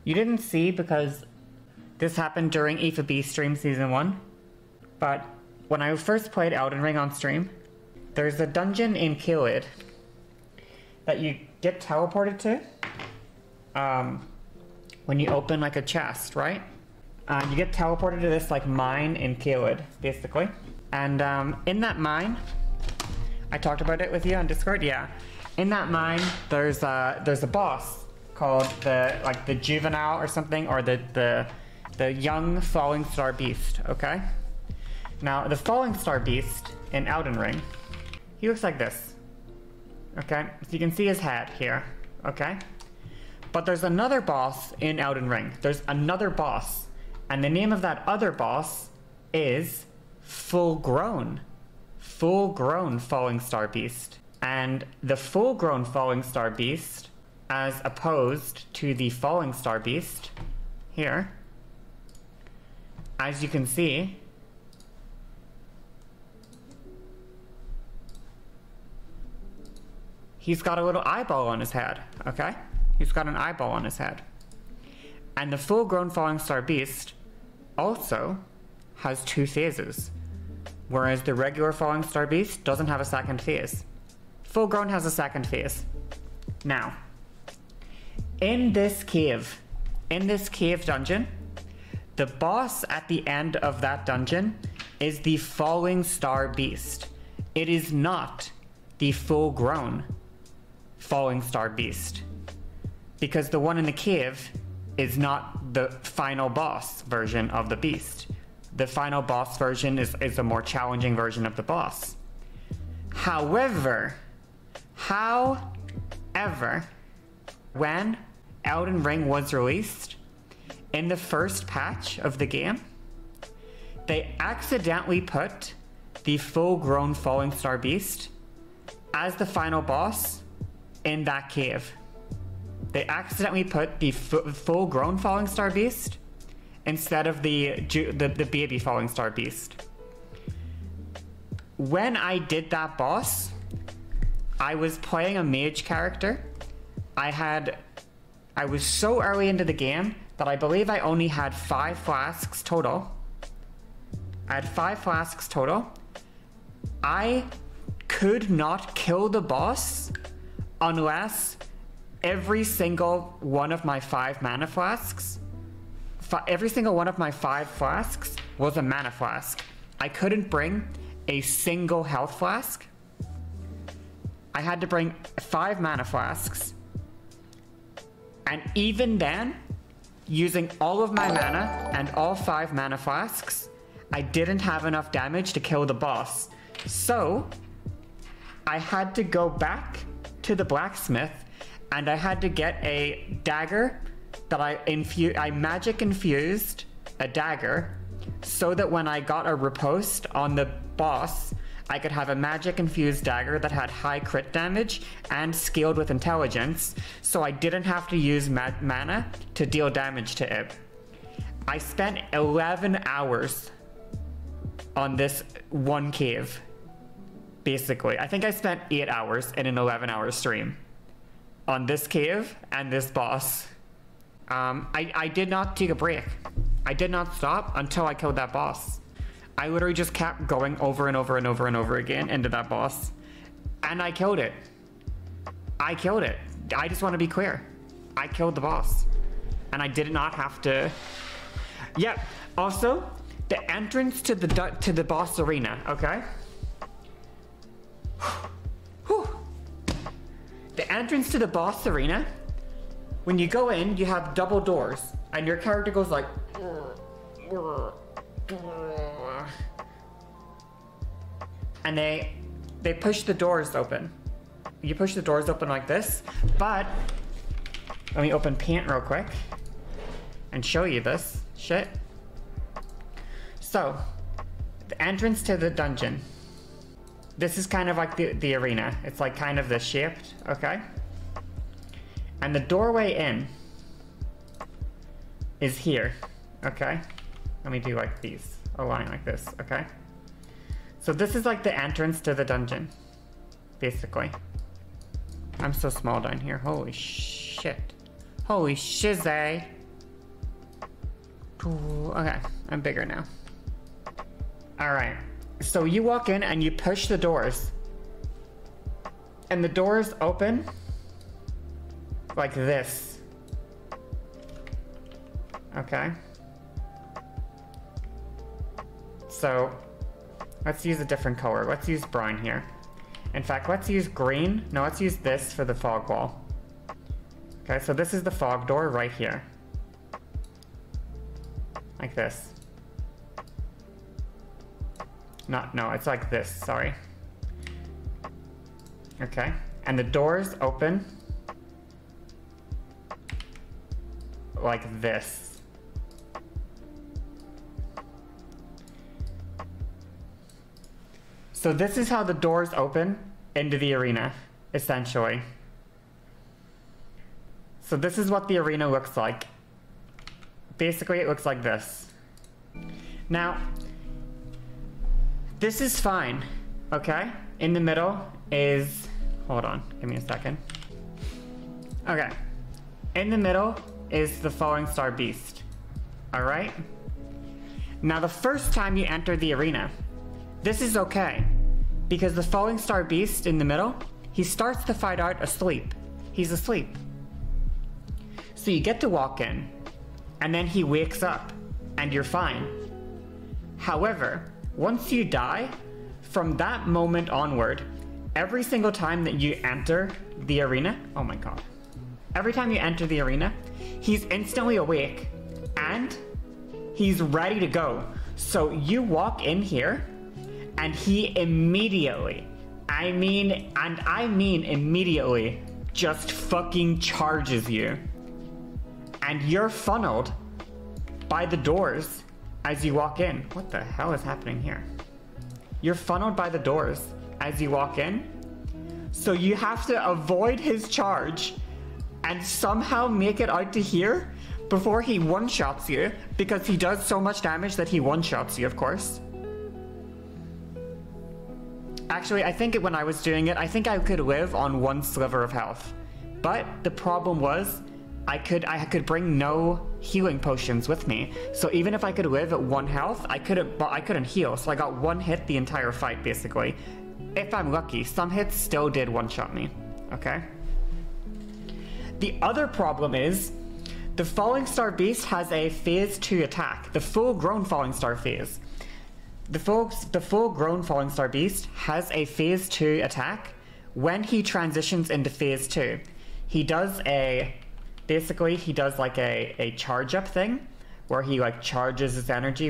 You didn't see because this happened during Aoife B stream season 1. But when I first played Elden Ring on stream, there's a dungeon in Caelid that you get teleported to when you open like a chest, right? You get teleported to this like mine in Caelid, basically. And in that mine, I talked about it with you on Discord, yeah. In that mine, there's a boss called the juvenile or something, or the young falling star beast, okay? Now, the falling star beast in Elden Ring, he looks like this, okay? So you can see his head here, okay? But there's another boss in Elden Ring. There's another boss, and the name of that other boss is full-grown falling star beast. And the full-grown falling star beast, as opposed to the falling star beast here, as you can see, he's got a little eyeball on his head, okay? He's got an eyeball on his head. And the full-grown falling star beast also has 2 phases, whereas the regular falling star beast doesn't have a second phase. Full-grown has a second phase. Now, in this cave dungeon, the boss at the end of that dungeon is the falling star beast. It is not the full-grown falling star beast, because the one in the cave is not the final boss version of the beast. The final boss version is a more challenging version of the boss. However, when Elden Ring was released, in the first patch of the game, they accidentally put the full-grown falling star beast as the final boss in that cave. They accidentally put the full-grown falling star beast instead of the baby falling star beast. When I did that boss, I was playing a mage character. I was so early into the game that I believe I only had 5 flasks total. I had 5 flasks total. I could not kill the boss unless every single one of my 5 mana flasks, every single one of my 5 flasks was a mana flask. I couldn't bring a single health flask. I had to bring 5 mana flasks. And even then, using all of my mana and all 5 mana flasks, I didn't have enough damage to kill the boss. So, I had to go back to the blacksmith and I had to get a dagger that I magic infused a dagger so that when I got a riposte on the boss, I could have a magic infused dagger that had high crit damage and scaled with intelligence, so I didn't have to use mana to deal damage to it. I spent 11 hours on this one cave, basically. I think I spent 8 hours in an 11-hour stream on this cave and this boss. I did not take a break. I did not stop until I killed that boss. I literally just kept going over and over and over and over again into that boss. And I killed it. I killed it. I just want to be clear. I killed the boss. And I did not have to... Yeah, also, the entrance to the boss arena, okay? The entrance to the boss arena, when you go in, you have double doors. And your character goes like... And they push the doors open. You push the doors open like this, but let me open paint real quick and show you this shit. So, the entrance to the dungeon. This is kind of like the arena. It's like kind of this shaped, okay? And the doorway in is here, okay? Let me do like these, a line like this, okay? So this is like the entrance to the dungeon, basically. I'm so small down here, holy shit. Holy shizay. Okay, I'm bigger now. Alright, so you walk in and you push the doors. And the doors open like this. Okay. So, let's use a different color. Let's use brown here. In fact, let's use green. No, let's use this for the fog wall. Okay, so this is the fog door right here. Like this. No, it's like this, sorry. Okay, and the doors open like this. So this is how the doors open into the arena, essentially. So this is what the arena looks like. Basically, it looks like this. Now, this is fine, okay? In the middle is, hold on, give me a second. Okay, in the middle is the Falling Star Beast, all right? Now, the first time you enter the arena, this is okay, because the Falling Star Beast in the middle, he starts the fight out asleep. He's asleep. So you get to walk in, and then he wakes up, and you're fine. However, once you die, from that moment onward, every single time that you enter the arena, oh my god. Every time you enter the arena, he's instantly awake, and he's ready to go. So you walk in here, and he immediately, I mean immediately, just fucking charges you. And you're funneled by the doors as you walk in. What the hell is happening here? You're funneled by the doors as you walk in. So you have to avoid his charge and somehow make it out to here before he one-shots you, because he does so much damage that he one-shots you, of course. Actually, I think when I was doing it, I think I could live on 1 sliver of health. But the problem was, I could bring no healing potions with me. So even if I could live at 1 health, I couldn't heal. So I got 1 hit the entire fight, basically. If I'm lucky, some hits still did one-shot me, okay? The other problem is, the Falling Star Beast has a phase 2 attack, the full-grown Falling Star phase. The full-grown Falling Star Beast has a phase 2 attack when he transitions into phase 2. He does basically, he does like a charge up thing where he like charges his energy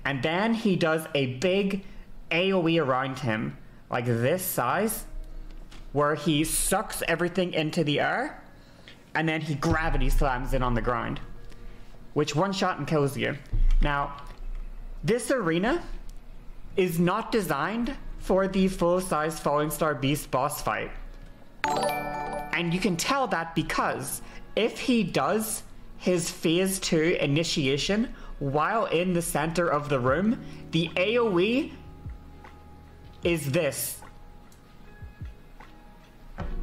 and then he does a big AoE around him like this size where he sucks everything into the air and then he gravity slams it on the ground, which one shot and kills you. Now, this arena is not designed for the full-size Falling Star Beast boss fight. And you can tell that because if he does his phase 2 initiation while in the center of the room, the AoE is this.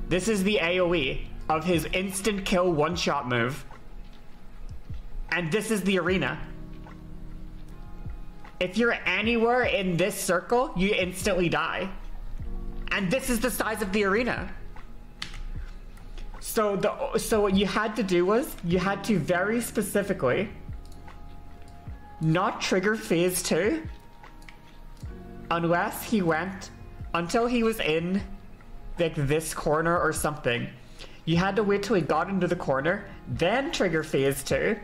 This is the AoE of his instant kill one-shot move. And this is the arena. If you're anywhere in this circle, you instantly die. And this is the size of the arena. So what you had to do was, you had to very specifically not trigger phase 2 unless he went until he was in like this corner or something. You had to wait till he got into the corner, then trigger phase 2,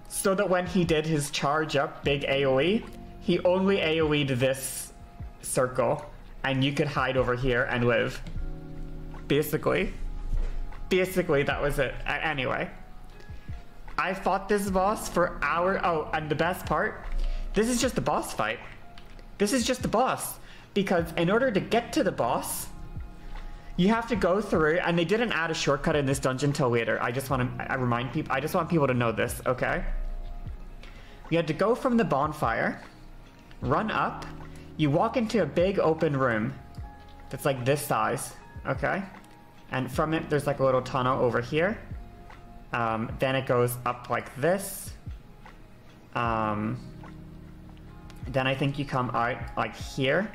so that when he did his charge up big AoE, he only AoE'd this circle, and you could hide over here and live. Basically, that was it. Anyway, I fought this boss for hours. Oh, and the best part, this is just the boss fight. This is just the boss, because in order to get to the boss, you have to go through, and they didn't add a shortcut in this dungeon till later. I just want people to know this, okay? You had to go from the bonfire, run up, you walk into a big open room that's like this size, okay? And from it, there's like a little tunnel over here, Then it goes up like this. Then I think you come out like here,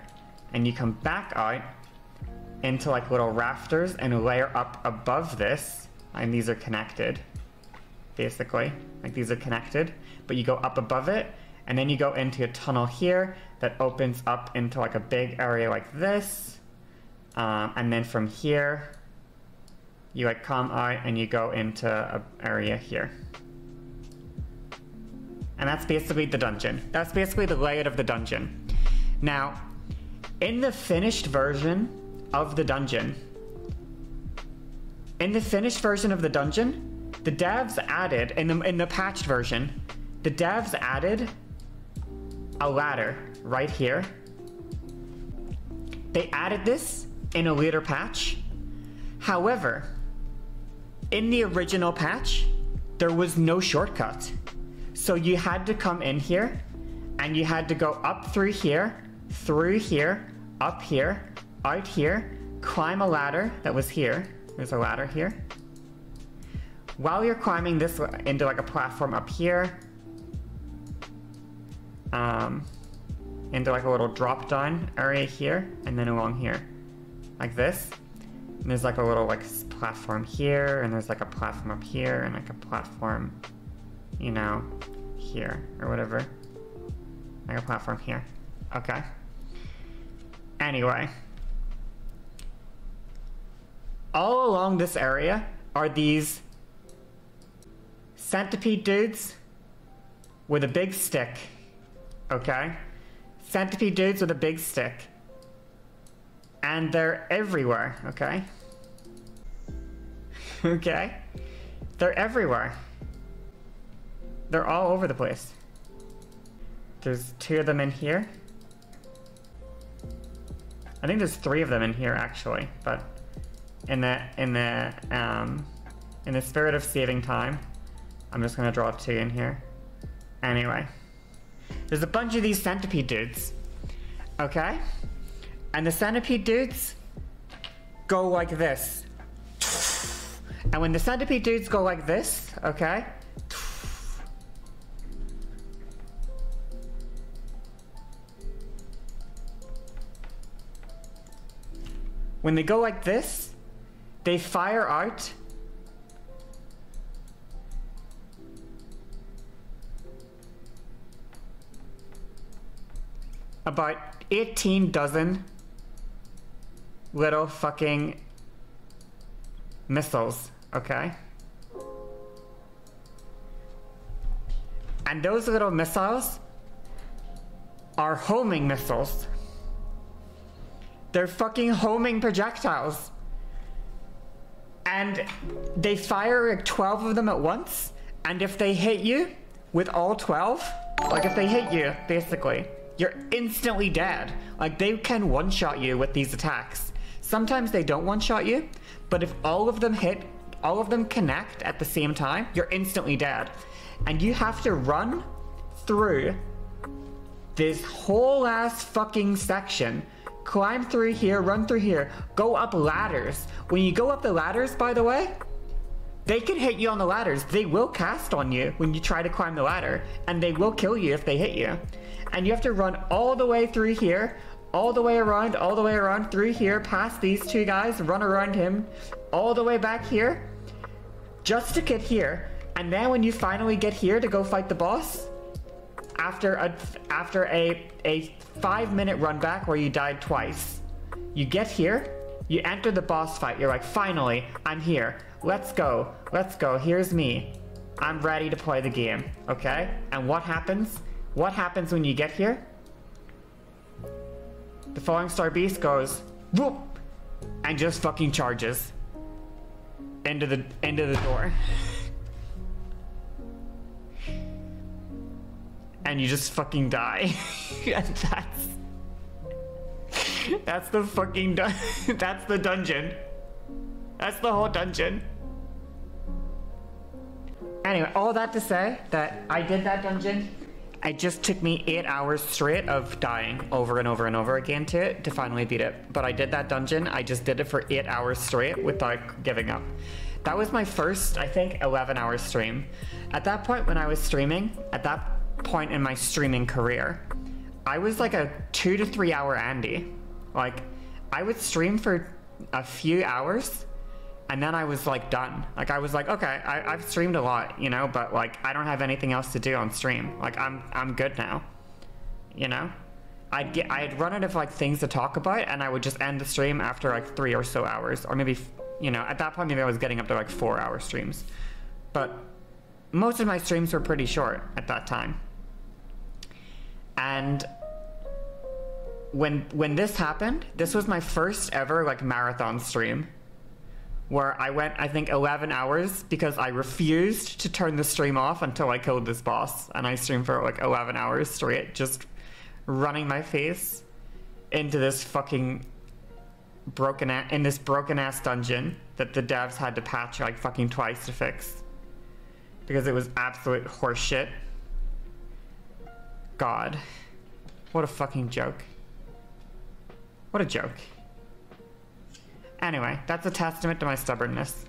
and you come back out into like little rafters and layer up above this, and these are connected, basically. Like these are connected, but you go up above it, and then you go into a tunnel here that opens up into like a big area like this. And then from here, you like come out and you go into an area here. And that's basically the dungeon. That's basically the layout of the dungeon. Now, in the finished version of the dungeon, the devs added, in the patched version, the devs added a ladder right here. They added this in a later patch. However, in the original patch, there was no shortcut. So you had to come in here, and you had to go up through here, up here, out here, climb a ladder that was here. There's a ladder here. While you're climbing this into like a platform up here, into like a little drop down area here, and then along here, like this. And there's like a little like platform here, and there's like a platform up here, and like a platform, you know, here, or whatever. Like a platform here. Okay. Anyway. All along this area are these centipede dudes with a big stick. Okay? Centipede dudes with a big stick. And they're everywhere, okay? Okay? They're everywhere. They're all over the place. There's 2 of them in here. I think there's 3 of them in here actually, but in the spirit of saving time, I'm just gonna draw 2 in here. Anyway, there's a bunch of these centipede dudes, okay? And the centipede dudes go like this. And when the centipede dudes go like this, okay? When they go like this, they fire out about 18 dozen little fucking missiles, okay? And those little missiles are homing missiles. They're fucking homing projectiles. And they fire like 12 of them at once, and if they hit you with all 12, like if they hit you, basically, you're instantly dead. Like they can one-shot you with these attacks. Sometimes they don't one-shot you, but if all of them hit, all of them connect at the same time, you're instantly dead. And you have to run through this whole ass fucking section, climb through here, run through here, go up ladders. When you go up the ladders, by the way, they can hit you on the ladders. They will cast on you when you try to climb the ladder, and they will kill you if they hit you. And you have to run all the way through here, all the way around through here, past these 2 guys, run around him, all the way back here, just to get here. And then when you finally get here to go fight the boss, after a 5-minute run back where you died twice, you get here, you enter the boss fight, you're like, finally, I'm here, let's go, here's me, I'm ready to play the game, okay? And what happens? What happens when you get here? The Falling Star Beast goes, whoop, and just fucking charges into the door. And you just fucking die. And that's the fucking that's the dungeon. That's the whole dungeon. Anyway, all that to say that I did that dungeon. It just took me 8 hours straight of dying over and over and over again to finally beat it. But I did that dungeon. I just did it for 8 hours straight without giving up. That was my first, I think, 11-hour stream. At that point when I was streaming, at that point in my streaming career, I was like a 2 to 3 hour Andy. Like, I would stream for a few hours and then I was like done. Like, I was like, okay, I've streamed a lot, you know, but like I don't have anything else to do on stream. Like, I'm good now, you know. I'd run out of like things to talk about and I would just end the stream after like 3 or so hours, or maybe, you know, at that point maybe I was getting up to like 4-hour streams, but most of my streams were pretty short at that time. And when this happened, this was my first ever like marathon stream where I went, I think, 11 hours because I refused to turn the stream off until I killed this boss, and I streamed for like 11 hours straight, just running my face into this fucking broken ass dungeon that the devs had to patch like fucking twice to fix because it was absolute horseshit. God, what a fucking joke. What a joke. Anyway, that's a testament to my stubbornness.